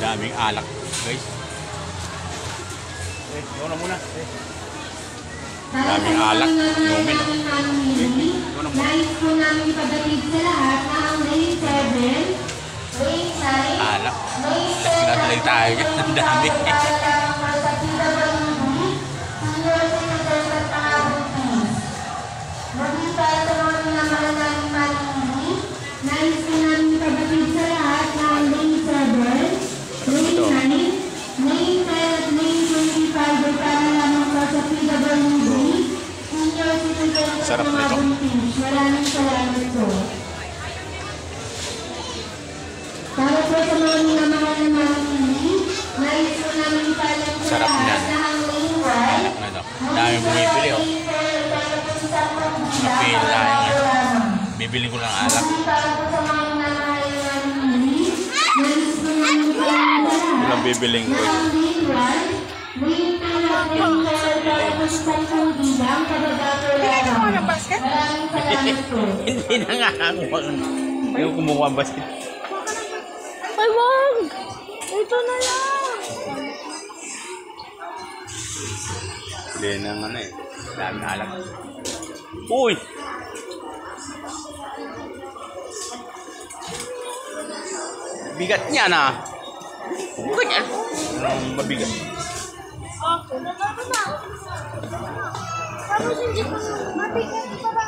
Daming alak, guys. Ikaw na muna. Daming alak. Inumin, no? Ikaw na muna. Nais po namin ipabatid sa lahat na ang Lane 7, Lane 9, Alak. Lane 10, Nasa tayo. Ang dami. Nais po namin ipabatid sa lahat na ang Lane 7, Lane 9, Lane 10 at Lane 25 ay para lamang po sa PWD, Senior Citizen at Sarap mga nito. buntis. Maraming salamat po. Para po sa mga minamahal na mamimili, nais po namin ipalang sa Sarap lahat niyan. na ang Lane 1, Alak na to. Dami bumibili, oh. Napili tayo ngayon. Bibili ko lang alak. Walang bibiling ko. Hindi na nga ako. Yung kumuha ang basket. Ay, wag! Ito na lang! Hindi na nga na eh. Dami na alak. Uy! Bigat niya na. Bigat yan. Mabigat. Ako na na. Tapos hindi ko mabigat para.